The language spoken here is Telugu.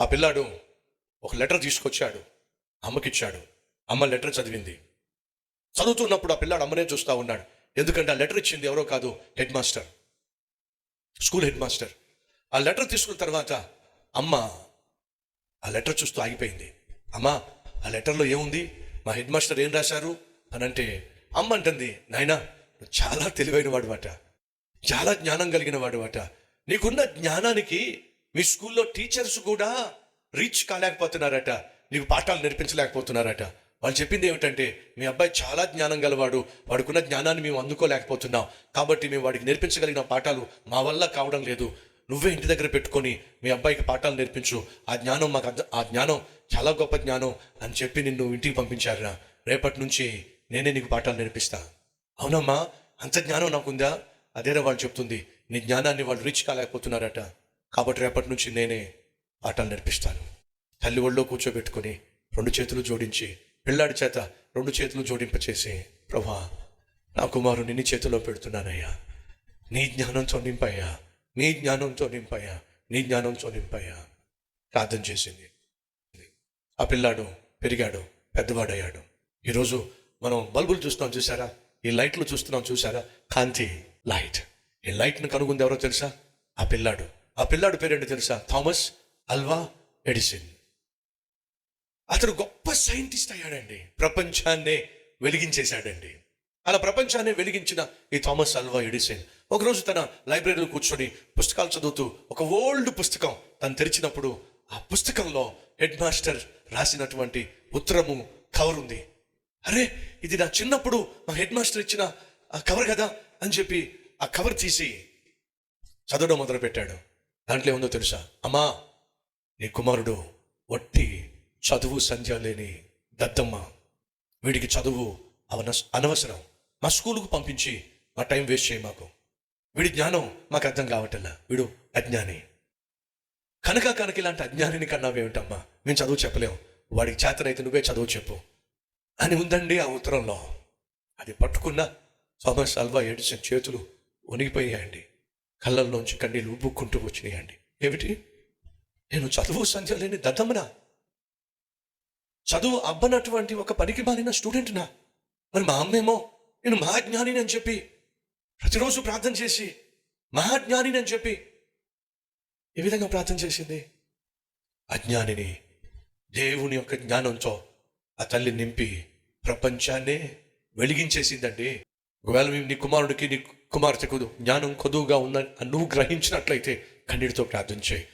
ఆ పిల్లాడు ఒక లెటర్ తీసుకొచ్చాడు, అమ్మకిచ్చాడు. అమ్మ లెటర్ చదివింది. చదువుతున్నప్పుడు ఆ పిల్లాడు అమ్మనే చూస్తూ ఉన్నాడు. ఎందుకంటే ఆ లెటర్ ఇచ్చింది ఎవరో కాదు, head master, school head master. ఆ లెటర్ తీసుకున్న తర్వాత అమ్మ ఆ లెటర్ చూస్తూ ఆగిపోయింది. అమ్మా, ఆ లెటర్లో ఏముంది, మా హెడ్ మాస్టర్ ఏం రాశారు అని అంటే, అమ్మ అంటుంది, నాయనా నువ్వు చాలా తెలివైన వాడువట, చాలా జ్ఞానం కలిగిన వాడువట. నీకున్న జ్ఞానానికి మీ స్కూల్లో టీచర్స్ కూడా రీచ్ కాలేకపోతున్నారట, నీకు పాఠాలు నేర్పించలేకపోతున్నారట. వాళ్ళు చెప్పింది ఏమిటంటే, మీ అబ్బాయి చాలా జ్ఞానం గలవాడు, వాడుకున్న జ్ఞానాన్ని మేము అందుకోలేకపోతున్నాం, కాబట్టి మేము వాడికి నేర్పించగలిగిన పాఠాలు మా వల్ల కావడం లేదు. నువ్వే ఇంటి దగ్గర పెట్టుకొని మీ అబ్బాయికి పాఠాలు నేర్పించు, ఆ జ్ఞానం మాకు ఆ జ్ఞానం చాలా గొప్ప జ్ఞానం అని చెప్పి నిన్ను ఇంటికి పంపించారా. రేపటి నుంచి నేనే నీకు పాఠాలు నేర్పిస్తా. అవునమ్మా, అంత జ్ఞానం నాకుందా? అదేరా వాళ్ళు చెప్తుంది, నీ జ్ఞానాన్ని వాళ్ళు రీచ్ కాలేకపోతున్నారట, కాబట్టి రేపటి నుంచి నేనే పాఠాలు నేర్పిస్తాను. తల్లి ఒళ్ళో కూర్చోబెట్టుకొని 2 చేతులు జోడించి పిల్లాడి చేత 2 చేతులు జోడింపచేసి, ప్రభా నా కుమారుని నీ చేతిలో పెడుతున్నానయ్యా, నీ జ్ఞానంతో నింపయ్యా, నీ జ్ఞానంతో నింపయ్యా, నీ జ్ఞానంతో నింపయ్యా ప్రార్థన చేసింది. ఆ పిల్లాడు పెరిగాడు, పెద్దవాడయ్యాడు. ఈరోజు మనం బల్బులు చూస్తున్నాం చూసారా, ఈ లైట్లు చూస్తున్నాం చూసారా, కాంతి లైట్. ఈ లైట్ను కనుగొంది ఎవరో తెలుసా? ఆ పిల్లాడు. ఆ పిల్లాడు పేరేంటో తెలుసా? Thomas Alva Edison. అతడు గొప్ప సైంటిస్ట్ అయ్యాడండి, ప్రపంచాన్నే వెలిగించేశాడండి. అలా ప్రపంచాన్ని వెలిగించిన ఈ థామస్ అల్వా ఎడిసన్ ఒకరోజు తన లైబ్రరీలో కూర్చొని పుస్తకాలు చదువుతూ ఒక ఓల్డ్ పుస్తకం తను తెరిచినప్పుడు ఆ పుస్తకంలో హెడ్ మాస్టర్ రాసినటువంటి ఉత్తరము కవర్ ఉంది. అరే, ఇది నా చిన్నప్పుడు మా హెడ్ మాస్టర్ ఇచ్చిన ఆ కవర్ కదా అని చెప్పి ఆ కవర్ తీసి చదవడం మొదలుపెట్టాడు. దాంట్లో ఏముందో తెలుసా? అమ్మా, నీ కుమారుడు వట్టి చదువు సంధ్య లేని దద్దమ్మ, వీడికి చదువు అనవసరం, మా స్కూలుకు పంపించి మా టైం వేస్ట్ చేయి, మాకు వీడి జ్ఞానం మాకు అర్థం కావట్లా, వీడు అజ్ఞాని. కనుక ఇలాంటి అజ్ఞానిని కన్నావేమిటమ్మా, మేము చదువు చెప్పలేము, వాడికి చేతనైతే నువ్వే చదువు చెప్పు అని ఉందండి ఆ ఉత్తరంలో. అది పట్టుకున్న థామస్ అల్వా ఎడిసన్ చేతులు వణిగిపోయాయండి, కళ్ళల్లోంచి కన్నీళ్ళు ఉబ్బుక్కుంటూ వచ్చినాయండి. ఏమిటి, నేను చదువు సంధ్య లేని దద్దమ్మనా? చదువు అబ్బనటువంటి ఒక పనికి మాలిన స్టూడెంట్నా? మరి మా అమ్మేమో నేను మహాజ్ఞానిని అని చెప్పి ప్రతిరోజు ప్రార్థన చేసి, మహాజ్ఞానిని అని చెప్పి ఏ విధంగా ప్రార్థన చేసింది? అజ్ఞానిని దేవుని యొక్క జ్ఞానంతో ఆ తల్లి నింపి ప్రపంచాన్నే వెలిగించేసిందండి. ఒకవేళ నీ కుమారుడికి నీ కుమార్తెకు జ్ఞానం కొదువుగా ఉన్న నువ్వు గ్రహించినట్లయితే కన్నీటితో ప్రార్థన చేయి.